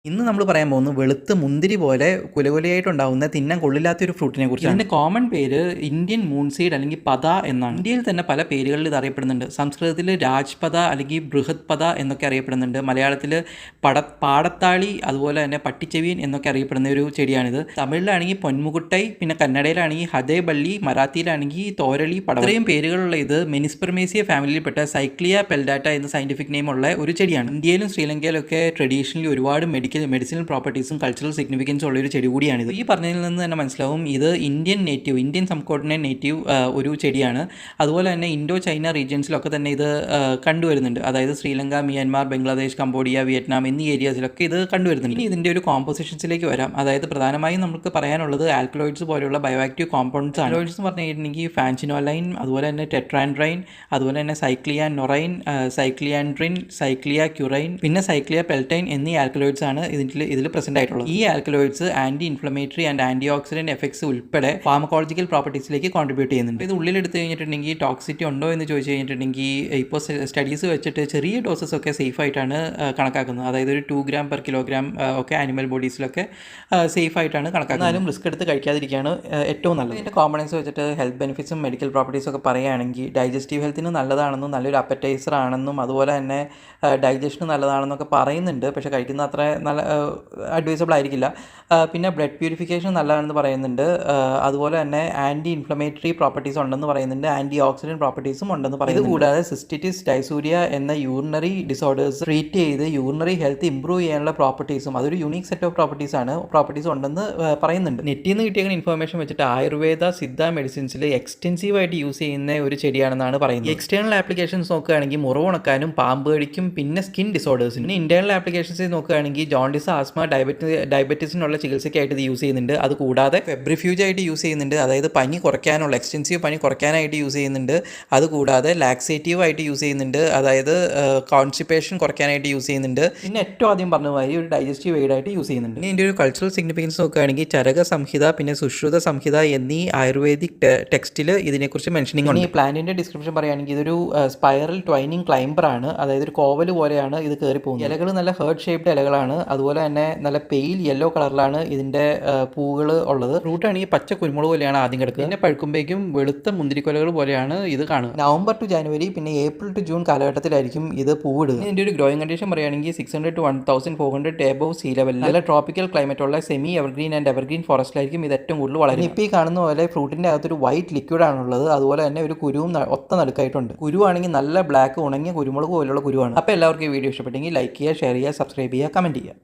ഇന്ന് നമ്മൾ പറയാൻ പോകുന്നത് വെളുത്ത് മുന്തിരി പോലെ കുലകുലയായിട്ടുണ്ടാവുന്ന തിന്നാൻ കൊള്ളില്ലാത്തൊരു ഫ്രൂട്ടിനെ കുറിച്ച്. ഇതിൻ്റെ കോമൺ പേര് ഇന്ത്യൻ മൂൺസീഡ് അല്ലെങ്കിൽ പത എന്നാണ്. ഇന്ത്യയിൽ തന്നെ പല പേരുകളിൽ ഇത് അറിയപ്പെടുന്നുണ്ട്. സംസ്കൃതത്തിൽ രാജ്പത അല്ലെങ്കിൽ ബൃഹത് പത എന്നൊക്കെ അറിയപ്പെടുന്നുണ്ട്. മലയാളത്തിൽ പാടത്താളി, അതുപോലെ തന്നെ പട്ടിച്ചെവിയൻ എന്നൊക്കെ അറിയപ്പെടുന്ന ഒരു ചെടിയാണിത്. തമിഴിലാണെങ്കിൽ പൊന്മുകുട്ടൈ, പിന്നെ കന്നഡയിലാണെങ്കിൽ ഹതേബള്ളി, മറാത്തിയിലാണെങ്കിൽ തോരളി, പടവ. ഇത്രയും പേരുകളുള്ള ഇത് മെനിസ്പെർമേസിയ ഫാമിലിയിൽപ്പെട്ട സൈക്ലിയ പെൽഡാറ്റ എന്ന സയന്റിഫിക് നെയിം ഉള്ള ഒരു ചെടിയാണ്. ഇന്ത്യയിലും ശ്രീലങ്കയിലും ഒക്കെ ട്രഡീഷണലി ഒരുപാട് മെഡിസിനൽ പ്രോപ്പർട്ടീസും കൾച്ചറൽ സിഗ്നിഫിക്കൻസും ഉള്ള ഒരു ചെടി കൂടിയാണിത്. ഈ പറഞ്ഞതിൽ നിന്ന് തന്നെ മനസ്സിലാവും ഇത് ഇന്ത്യൻ സബ്കോണ്ടിനെന്റ് നേറ്റീവ് ഒരു ചെടിയാണ്. അതുപോലെ തന്നെ ഇൻഡോ ചൈന റീജിയൻസിലൊക്കെ തന്നെ ഇത് കണ്ടുവരുന്നുണ്ട്. അതായത് ശ്രീലങ്ക, മിയാൻമാർ, ബംഗ്ലാദേശ്, കംബോഡിയ, വിയറ്റ്നാം എന്നീ ഏരിയാസിലൊക്കെ ഇത് കണ്ടുവരുന്നുണ്ട്. ഇനി ഇതിൻ്റെ ഒരു കോമ്പോസിഷൻസിലേക്ക് വരാം. അതായത് പ്രധാനമായും നമുക്ക് പറയാനുള്ളത് ആൽക്കലോയിഡ്സ് പോലെയുള്ള ബയോആക്റ്റീവ് കോമ്പൗണ്ട്സ് ആണ്. ആൽക്കലോയിഡ്സ് എന്ന് പറഞ്ഞു കഴിഞ്ഞിട്ടുണ്ടെങ്കിൽ ഫാൻസിനോലൈൻ, അതുപോലെ തന്നെ ടെട്രാൻഡ്രൈൻ, അതുപോലെ തന്നെ സൈക്ലിയാനൊറൈൻ, സൈക്ലിയാൻഡ്രിൻ, സൈക്ലിയാക്യുറൈൻ, പിന്നെ സൈക്ലിയ പെൽറ്റൈൻ എന്നീ ആൽക്കലോയിഡ്സ് ആണ് ഇതിൽ പ്രസന്റ് ആയിട്ടുള്ളത്. ഈ alkaloids anti inflammatory and anti oxidant effects ഉൾപ്പെടെ ഫാർമക്കോളജിക്കൽ പ്രോപ്പർട്ടീസിലേക്ക് കോൺട്രിബ്യൂട്ട് ചെയ്യുന്നുണ്ട്. ഇത് ഉള്ളിലെടുത്ത് കഴിഞ്ഞിട്ടുണ്ടെങ്കിൽ ടോക്സിറ്റി ഉണ്ടോ എന്ന് ചോദിച്ചു കഴിഞ്ഞിട്ടുണ്ടെങ്കിൽ ഇപ്പോൾ സ്റ്റഡീസ് വെച്ചിട്ട് ചെറിയ ഡോസസ് ഒക്കെ സേഫ് ആയിട്ടാണ് കണക്കാക്കുന്നത്. അതായത് ഒരു 2 gram per kilogram ഒക്കെ ആനിമൽ ബോഡീസിലൊക്കെ സേഫ് ആയിട്ടാണ് കണക്കാക്കുന്നത്. എന്നാലും റിസ്ക് എടുത്ത് കഴിക്കാതിരിക്കുകയാണ് ഏറ്റവും നല്ലത്. ഇതിൻ്റെ കോമ്പണൻസ് വെച്ചിട്ട് ഹെൽത്ത് ബെനിഫിറ്റ്സും മെഡിക്കൽ പ്രോപ്പർട്ടീസും ഒക്കെ പറയുകയാണെങ്കിൽ ഡൈജസ്റ്റീവ് ഹെൽത്തിന് നല്ലതാണെന്നും നല്ലൊരു അപ്പറ്റൈസർ ആണെന്നും അതുപോലെ തന്നെ ഡൈജഷന് നല്ലതാണെന്നൊക്കെ പറയുന്നുണ്ട്. പക്ഷേ കഴിക്കുന്ന അത്ര നല്ല അഡ്വൈസബിൾ ആയിരിക്കില്ല. പിന്നെ ബ്ലഡ് പ്യൂരിഫിക്കേഷൻ നല്ലതാണെന്ന് പറയുന്നുണ്ട്. അതുപോലെ തന്നെ ആൻറ്റി ഇൻഫ്ലമേറ്ററി പ്രോപ്പർട്ടീസ് ഉണ്ടെന്ന് പറയുന്നുണ്ട്. ആൻറ്റി ഓക്സിഡൻറ്റ് പ്രോപ്പർട്ടീസും ഉണ്ടെന്ന് പറയുന്നത്. കൂടാതെ സിസ്റ്റിറ്റിസ് ഡൈസൂരിയ എന്ന യൂറിനറി ഡിസോർഡേഴ്സ് ട്രീറ്റ് ചെയ്ത് യൂറിനറി ഹെൽത്ത് ഇംപ്രൂവ് ചെയ്യാനുള്ള പ്രോപ്പർട്ടീസും അതൊരു യൂണീക് സെറ്റ് ഓഫ് പ്രോപ്പർട്ടീസ് ഉണ്ടെന്ന് പറയുന്നുണ്ട്. നെറ്റിൽ നിന്ന് കിട്ടിയ ഇൻഫർമേഷൻ വെച്ചിട്ട് ആയുർവേദ സിദ്ധ മെഡിസിൻസിൽ എക്സ്റ്റെൻസീവായിട്ട് യൂസ് ചെയ്യുന്ന ഒരു ചെടിയാണെന്നാണ് പറയുന്നത്. എക്സ്റ്റേണൽ ആപ്ലിക്കേഷൻസ് നോക്കുകയാണെങ്കിൽ മുറിവ് ഉണക്കാനും പാമ്പ് കടിക്കും പിന്നെ സ്കിൻ ഡിസോർഡേഴ്സിനും. പിന്നെ ഇന്റേണൽ ആപ്ലിക്കേഷൻസ് നോക്കുകയാണെങ്കിൽ ജോണ്ടിസ്, ആസ്മ, ഡയബറ്റീസിനുള്ള ചികിത്സയ്ക്കായിട്ട് ഇത് യൂസ് ചെയ്യുന്നുണ്ട്. അത് കൂടാതെ ഫെബ്രിഫ്യൂജ് ആയിട്ട് യൂസ് ചെയ്യുന്നുണ്ട്. അതായത് പനി കുറയ്ക്കാനുള്ള എക്സ്റ്റെൻസീവ് പനി കുറയ്ക്കാനായിട്ട് യൂസ് ചെയ്യുന്നുണ്ട്. അതുകൂടാതെ ലാക്സേറ്റീവ് ആയിട്ട് യൂസ് ചെയ്യുന്നുണ്ട്. അതായത് കോൺസ്റ്റിപ്പേഷൻ കുറയ്ക്കാനായിട്ട് യൂസ് ചെയ്യുന്നുണ്ട്. പിന്നെ ഏറ്റവും ആദ്യം പറഞ്ഞ മാതിരി ഒരു ഡൈജസ്റ്റീവ് എയ്ഡ് ആയിട്ട് യൂസ് ചെയ്യുന്നുണ്ട്. ഇനി ഇതിൻ്റെ ഒരു കൾച്ചറൽ സിഗ്നിഫിക്കൻസ് നോക്കുകയാണെങ്കിൽ ചരക സംഹിത, പിന്നെ സുശ്രുത സംഹിത എന്നീ ആയുർവേദിക് ടെക്സ്റ്റിൽ ഇതിനെക്കുറിച്ച് മെൻഷനിങ് ഉണ്ട്. ഈ പ്ലാന്റിൻ്റെ ഡിസ്ക്രിപ്ഷൻ പറയുകയാണെങ്കിൽ ഇതൊരു സ്പൈറൽ ട്വൈനിങ് ക്ലൈംബർ ആണ്. അതായത് ഒരു കോവൽ പോലെയാണ് ഇത് കയറി പോകുന്നത്. ഇലകൾ നല്ല ഹേർട്ട് ഷേപ്ഡ് ഇലകളാണ്. അതുപോലെ തന്നെ നല്ല പെയിൽ യെല്ലോ കളറിലാണ് ഇതിൻ്റെ പൂവുകൾ ഉള്ളത്. റൂട്ടാണെങ്കിൽ പച്ച കുരുമുളക് പോലെയാണ് ആദ്യം കിടക്കുന്നത്. പിന്നെ പഴുക്കുമ്പോഴേക്കും വെളുത്ത മുന്തിരിക്കൊലകൾ പോലെയാണ് ഇത് കാണുക. നവംബർ ടു ജനുവരി പിന്നെ ഏപ്രിൽ ടു ജൂൺ കാലഘട്ടത്തിലായിരിക്കും ഇത് പൂവിടുക. ഇതിൻ്റെ ഒരു ഗ്രോയിങ് കണ്ടീഷൻ പറയുകയാണെങ്കിൽ 600 to 1400 എബോവ് സീ ലെവൽ നല്ല ട്രോപ്പിക്കൽ ക്ലൈമറ്റ് ഉള്ള സെമി എവർഗ്രീൻ ആൻഡ് എവർഗ്രീൻ ഫോറസ്റ്റിലായിരിക്കും ഇത് ഏറ്റവും കൂടുതൽ വളരെ. ഇപ്പോൾ ഈ കാണുന്ന പോലെ ഫ്രൂട്ടിൻ്റെ അകത്തൊരു വൈറ്റ് ലിക്വിഡ് ആണുള്ളത്. അതുപോലെ തന്നെ ഒരു കുരുവും ഒത്ത നടുക്കായിട്ടുണ്ട്. കുരുവാണെങ്കിൽ നല്ല ബ്ലാക്ക് ഉണങ്ങിയ കുരുമുളക് പോലുള്ള കുരുവാണ്. അപ്പോൾ എല്ലാവർക്കും ഈ വീഡിയോ ഇഷ്ടപ്പെട്ടെങ്കിൽ ലൈക്ക് ചെയ്യുക, ഷെയർ ചെയ്യുക, സബ്സ്ക്രൈബ് ചെയ്യുക, കമൻറ്റ് ചെയ്യുക.